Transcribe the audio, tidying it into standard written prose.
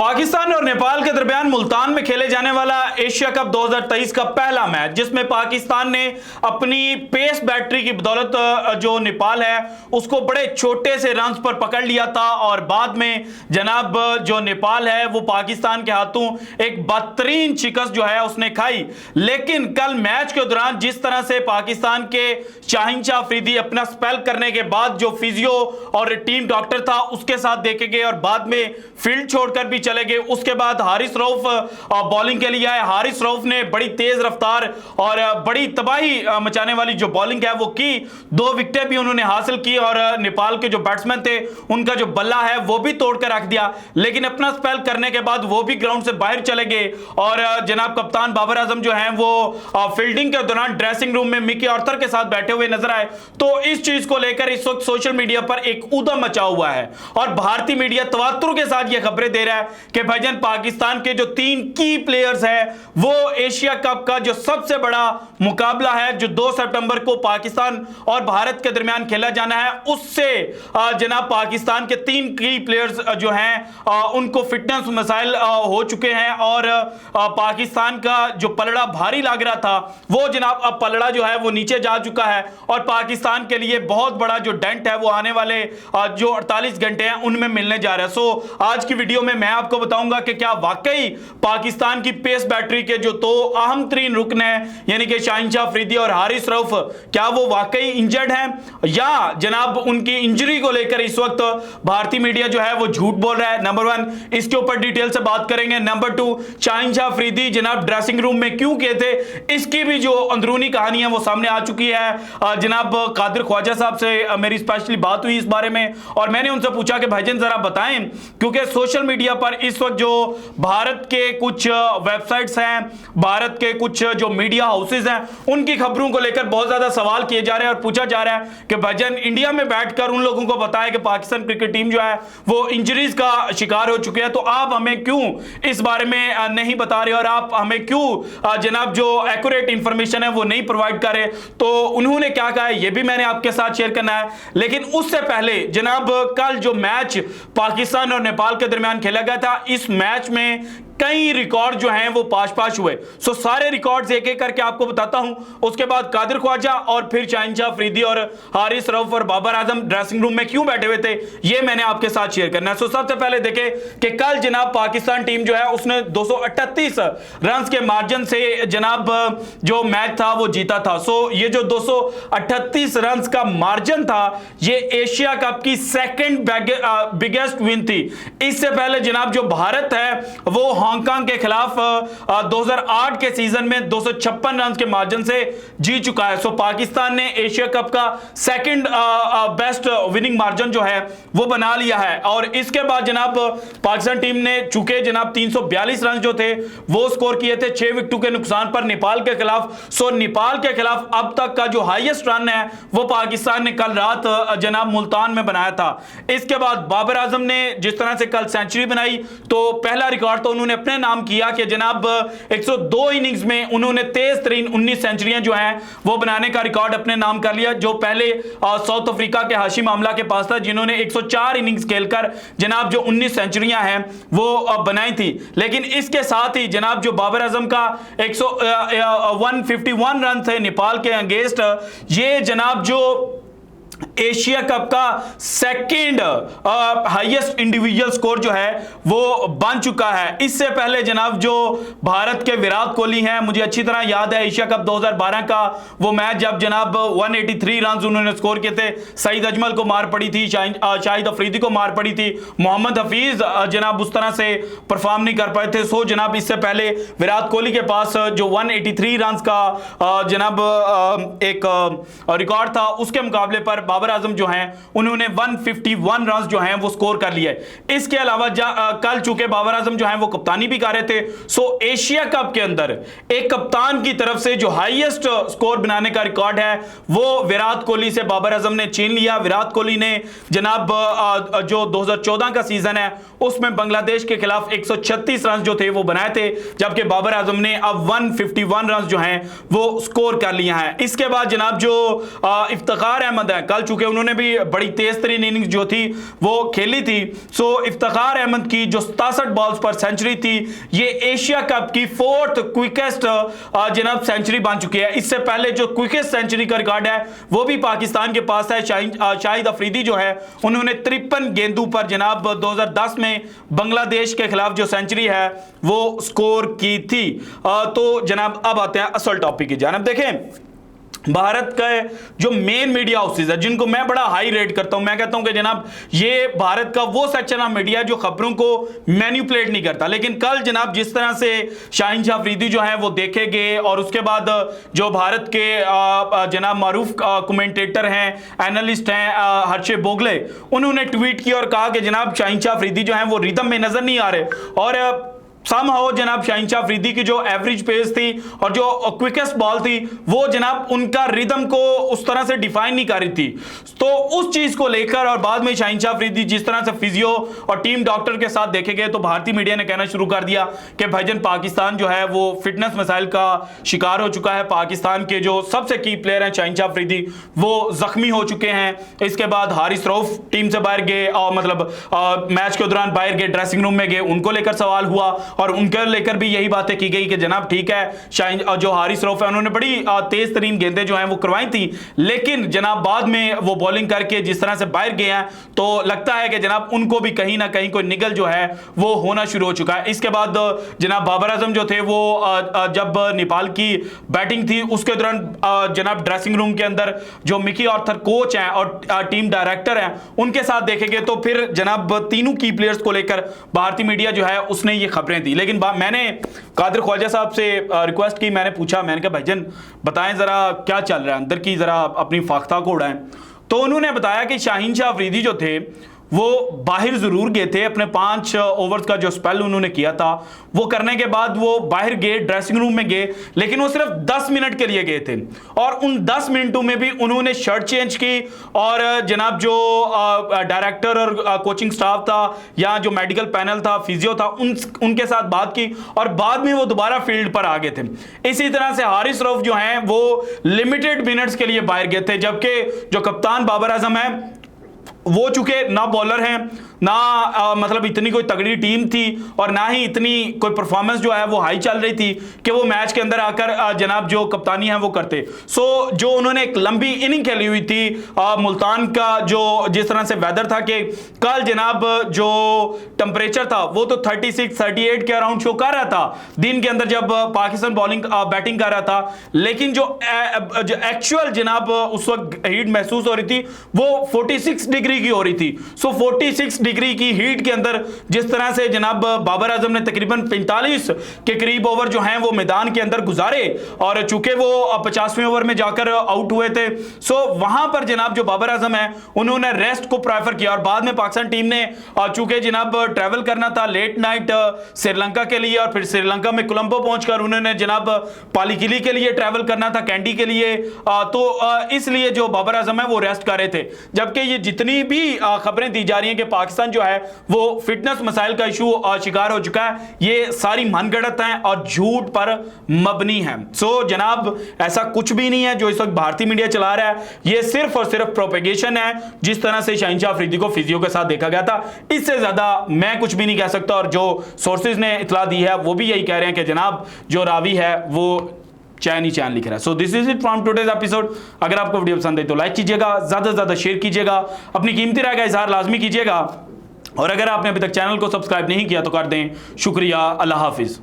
पाकिस्तान और नेपाल के दरमियान मुल्तान में खेले जाने वाला एशिया कप 2023 का पहला मैच, जिसमें पाकिस्तान ने अपनी पेस बैटरी की बदौलत जो नेपाल है उसको बड़े छोटे से रन्स पर पकड़ लिया था और बाद में जनाब जो नेपाल है वो पाकिस्तान के हाथों एक बदतरीन शिकस्त जो है उसने खाई। लेकिन कल मैच के दौरान जिस तरह से पाकिस्तान के शाहिन अफरीदी अपना स्पेल करने के बाद जो फिजियो और टीम डॉक्टर था उसके साथ देखे गए और बाद में फील्ड छोड़कर भी चले गए, उसके बाद हारिस रऊफ बॉलिंग के लिए आए। हारिस रऊफ ने बड़ी तेज रफ्तार और बड़ी तबाही मचाने वाली जो बॉलिंग है वो की, 2 विकेटें भी उन्होंने हासिल की और नेपाल के जो बैट्समैन थे उनका जो बल्ला है वो भी तोड़कर रख दिया। लेकिन अपना स्पेल करने के बाद वो भी ग्राउंड से बाहर चले गए और जनाब कप्तान बाबर आजम जो हैं वो फील्डिंग के दौरान ड्रेसिंग रूम में मिकी आर्थर के साथ बैठे हुए नजर आए। तो इस चीज को लेकर इस वक्त सोशल मीडिया पर एक ऊधम मचा हुआ है और भारतीय मीडिया तवातुर के साथ ये खबरें दे रहा है कि भाईजान पाकिस्तान के जो 3 की प्लेयर्स हैं वो एशिया कप का जो सबसे बड़ा मुकाबला है जो 2 सितंबर को पाकिस्तान और भारत के दरमियान खेला जाना है, उससे जनाब पाकिस्तान के 3 की प्लेयर्स जो हैं उनको फिटनेस मसाइल हो चुके हैं और पाकिस्तान का जो पलड़ा भारी लग रहा था वो जनाब अब पलड़ा जो है वो नीचे जा चुका है और पाकिस्तान के लिए बहुत बड़ा जो डेंट है वो आने वाले जो 48 घंटे हैं उनमें मिलने जा रहा है। सो आज की वीडियो में मैं आपको बताऊंगा कि क्या वाकई पाकिस्तान की पेस बैटरी के जो 2 अहम तरीन रुकन हैं यानी कि शाहिन अफरीदी और हारिस रऊफ, क्या वो वाकई इंजर्ड हैं या जनाब उनकी इंजरी को लेकर इस वक्त भारतीय मीडिया जो है वो झूठ बोल रहा है। नंबर 1 इसके ऊपर डिटेल से बात करेंगे। नंबर 2 शाहिन अफरीदी जनाब ड्रेसिंग रूम में क्यों गए थे इसकी भी जो अंदरूनी कहानी है वो सामने आ चुकी है। जनाब कादिर ख्वाजा साहब से मेरी स्पेशली बात हुई इस बारे में और मैंने उनसे पूछा कि भाईजान जरा बताएं, क्योंकि सोशल मीडिया पर इस वक्त जो भारत के कुछ वेबसाइट्स हैं, भारत के कुछ जो मीडिया हाउसेज हैं, उनकी खबरों को लेकर बहुत ज्यादा सवाल किए जा रहे हैं और पूछा जा रहा है कि भाईजान इंडिया में बैठकर उन लोगों को बताया कि पाकिस्तान क्रिकेट टीम जो है वो इंजरीज का शिकार हो चुके हैं, तो आप हमें क्यों इस बारे में नहीं बता रहे और आप हमें क्यों जनाब जो एक्यूरेट इंफॉर्मेशन है वो नहीं प्रोवाइड कर रहे। तो उन्होंने क्या कहा है ये भी मैंने आपके साथ शेयर करना है। लेकिन उससे पहले जनाब कल जो मैच पाकिस्तान और नेपाल के दरमियान खेला गया था, इस मैच में कई रिकॉर्ड जो हैं वो पाश हुए। सो सारे रिकॉर्ड्स एक एक करके आपको बताता हूं, उसके बाद कादिर ख्वाजा और फिर शाहिन अफरीदी और हारिस रऊफ और बाबर आजम ड्रेसिंग रूम में क्यों बैठे हुए थे ये मैंने आपके साथ शेयर करना है। सो सबसे पहले देखें कि कल जनाब पाकिस्तान टीम जो है उसने 238 रन के मार्जिन से जनाब जो मैच था वो जीता था। सो ये जो 238 रन का मार्जिन था ये एशिया कप की सेकेंड बिगेस्ट विन थी। इससे पहले जनाब जो भारत है वो हांगकांग के खिलाफ 2008 के सीजन में 256 रन के मार्जिन से जीत चुका है। सो पाकिस्तान ने एशिया कप का सेकंड बेस्ट विनिंग मार्जिन जो है वो बना लिया है। और इसके बाद जनाब पाकिस्तान टीम ने चूंकि जनाब 342 रन जो थे वो स्कोर किए थे 6 विकेटों के नुकसान पर नेपाल के खिलाफ। सो नेपाल के खिलाफ अब तक का जो हाईएस्ट रन है वो पाकिस्तान ने कल रात जनाब मुल्तान में बनाया था। इसके बाद बाबर आजम ने जिस तरह से कल सेंचुरी बनाई तो पहला रिकॉर्ड तो उन्होंने अपने नाम किया कि जनाब 102 इनिंग्स में उन्होंने तेज तरीन 19 सेंचुरियां जो हैं वो बनाने का रिकॉर्ड अपने नाम कर लिया, जो पहले साउथ अफ्रीका के हाशिम आमला के पास था जिन्होंने 104 इनिंग्स खेलकर जनाब जो 19 सेंचुरियां हैं वो बनाई थी। लेकिन इसके साथ ही जनाब जो बाबर आजम का 151 रन थे नेपाल के अगेंस्ट, ये जनाब जो एशिया कप का सेकंड हाईएस्ट इंडिविजुअल स्कोर जो है वो बन चुका है। इससे पहले जनाब जो भारत के विराट कोहली हैं, मुझे अच्छी तरह याद है एशिया कप 2012 का वो मैच जब जनाब 183 रन उन्होंने स्कोर किए थे, सईद अजमल को मार पड़ी थी, शाहिद अफरीदी को मार पड़ी थी, मोहम्मद हफीज जनाब उस तरह से परफॉर्म नहीं कर पाए थे। सो जनाब इससे पहले विराट कोहली के पास जो 183 रन का जनाब एक रिकॉर्ड था उसके मुकाबले पर बाबर आजम जो हैं उन्होंने 151 रन जो हैं वो स्कोर कर लिए। इसके अलावा कल चूंकि बाबर आजम जो हैं वो कप्तानी भी कर रहे थे, सो एशिया कप के अंदर एक कप्तान की तरफ से जो हाईएस्ट स्कोर बनाने का रिकॉर्ड है वो विराट कोहली से बाबर आजम ने छीन लिया। विराट कोहली ने जनाब जो 2014 का सीजन है उसमें बांग्लादेश के खिलाफ 136 रन जो थे वो बनाए थे, जबकि बाबर आजम ने अब 151 रन जो हैं वो स्कोर कर लिए हैं। इसके बाद जनाब जो इफ्तिखार अहमद है कल फिलहाल चूंकि उन्होंने भी बड़ी तेज तरीन इनिंग्स जो थी वो खेली थी। सो इफ्तिखार अहमद की जो 67 बॉल्स पर सेंचुरी थी, ये एशिया कप की 4th क्विकेस्ट जनाब सेंचुरी बन चुकी है। इससे पहले जो क्विकेस्ट सेंचुरी का रिकॉर्ड है वो भी पाकिस्तान के पास है। शाहिद अफरीदी जो है उन्होंने 53 गेंदों पर जनाब 2010 में बांग्लादेश के खिलाफ जो सेंचुरी है वो स्कोर की थी। तो जनाब अब आते हैं असल टॉपिक की जानिब। देखें, भारत का जो मेन मीडिया हाउसेज है जिनको मैं बड़ा हाई रेट करता हूं, मैं कहता हूं कि जनाब ये भारत का वो सेक्शन ऑफ मीडिया जो खबरों को मैनिपुलेट नहीं करता। लेकिन कल जनाब जिस तरह से शाहीन शाह अफरीदी जो है वो देखे गए और उसके बाद जो भारत के जनाब मारूफ कमेंटेटर हैं, एनालिस्ट हैं हर्षे बोगले, उन्होंने ट्वीट किया और कहा कि जनाब शाहीन शाह अफरीदी जो है वो रिदम में नजर नहीं आ रहे और समहाउ जनाब शाहीन शाह अफरीदी की जो एवरेज पेस थी और जो क्विकेस्ट बॉल थी वो जनाब उनका रिदम को उस तरह से डिफाइन नहीं कर रही थी। तो उस चीज को लेकर और बाद में शाहीन शाह अफरीदी जिस तरह से फिजियो और टीम डॉक्टर के साथ देखे गए तो भारतीय मीडिया ने कहना शुरू कर दिया कि भाईजान पाकिस्तान जो है वो फिटनेस मसाइल का शिकार हो चुका है। पाकिस्तान के जो सबसे की प्लेयर हैं शाहीन शाह अफरीदी वो जख्मी हो चुके हैं। इसके बाद हारिस रऊफ टीम से बाहर गए और मतलब मैच के दौरान बाहर गए, ड्रेसिंग रूम में गए, उनको लेकर सवाल हुआ और उनके लेकर भी यही बातें की गई कि जनाब ठीक है शाहीन जो हारिस रऊफ है उन्होंने बड़ी तेज तरीन गेंदें जो हैं वो करवाई थी, लेकिन जनाब बाद में वो बॉलिंग करके जिस तरह से बाहर गए हैं तो लगता है कि जनाब उनको भी कहीं ना कहीं कोई निगल जो है वो होना शुरू हो चुका है। इसके बाद जनाब बाबर आजम जो थे वो जब नेपाल की बैटिंग थी उसके दौरान जनाब ड्रेसिंग रूम के अंदर जो मिकी आर्थर कोच हैं और टीम डायरेक्टर हैं उनके साथ देखे गए तो फिर जनाब तीनों की प्लेयर्स को लेकर भारतीय मीडिया जो है उसने ये खबरें दी। लेकिन मैंने कादिर ख्वाजा साहब से रिक्वेस्ट की, मैंने पूछा, मैंने कहा भाईजान बताएं जरा क्या चल रहा है अंदर की, जरा अपनी फाख्ता को उड़ाएं। तो उन्होंने बताया कि शाहीन शाह अफरीदी जो थे वो बाहर जरूर गए थे, अपने 5 ओवर्स का जो स्पेल उन्होंने किया था वो करने के बाद वो बाहर गए, ड्रेसिंग रूम में गए, लेकिन वो सिर्फ 10 मिनट के लिए गए थे और उन 10 मिनटों में भी उन्होंने शर्ट चेंज की और जनाब जो डायरेक्टर और कोचिंग स्टाफ था या जो मेडिकल पैनल था, फिजियो था, उनके साथ बात की और बाद में वो दोबारा फील्ड पर आ गए थे। इसी तरह से हारिस रऊफ जो हैं वो लिमिटेड मिनट्स के लिए बाहर गए थे, जबकि जो कप्तान बाबर आजम है वो चूंकि ना बॉलर हैं ना मतलब इतनी कोई तगड़ी टीम थी और ना ही इतनी कोई परफॉर्मेंस जो है वो हाई चल रही थी कि वो मैच के अंदर आकर जनाब जो कप्तानी है वो करते। सो जो उन्होंने एक लंबी इनिंग खेली हुई थी मुल्तान का जो जिस तरह से वेदर था कि कल जनाब जो टेम्परेचर था वो तो 36-38 के अराउंड शो कर रहा था दिन के अंदर जब पाकिस्तान बॉलिंग बैटिंग कर रहा था, लेकिन जो एक्चुअल जनाब उस वक्त हीट महसूस हो रही थी वो 46 डिग्री की हो रही थी। सो 46 डिग्री की हीट के अंदर जिस तरह से जनाब बाबर आजम ने तकरीबन 45 के करीब ओवर जो हैं वो मैदान के अंदर गुजारे और चूंकि वो 50वें ओवर में जाकर आउट हुए थे, सो वहां पर जनाब जो बाबर आजम है उन्होंने रेस्ट को प्रेफर किया और बाद में पाकिस्तान टीम ने चूंकि जनाब ट्रैवल करना था लेट नाइट श्रीलंका के लिए और फिर श्रीलंका में कोलंबो पहुंचकर उन्होंने जनाब पालीकिली के लिए ट्रैवल करना था, कैंडी के लिए, तो इसलिए जो बाबर आजम है वो रेस्ट कर रहे थे। जबकि ये जितनी भी खबरें दी जा रही हैं कि पाकिस्तान जो है वो फिटनेस मसाइल का इशू शिकार हो चुका है, ये सारी मनगढ़ंत हैं और झूठ पर मबनी है। सो जनाब ऐसा कुछ भी नहीं है जो इस वक्त भारतीय मीडिया चला रहा है, ये सिर्फ और सिर्फ प्रोपेगेशन है जिस तरह से शाहीन शाह अफरीदी को फिजियो के साथ देखा गया था। इससे ज्यादा मैं कुछ भी नहीं कह सकता और जो सोर्सेज ने इतला दी है वो भी यही कह रहे हैं कि जनाब जो रावी है वो चैन ही चैन लिख रहा है। So this is it from today's episode. अगर आपको वीडियो पसंद है तो लाइक कीजिएगा, ज्यादा से ज्यादा शेयर कीजिएगा, अपनी कीमती राय का इजहार लाजमी कीजिएगा और अगर आपने अभी तक चैनल को सब्सक्राइब नहीं किया तो कर दें। शुक्रिया, अल्लाह हाफिज।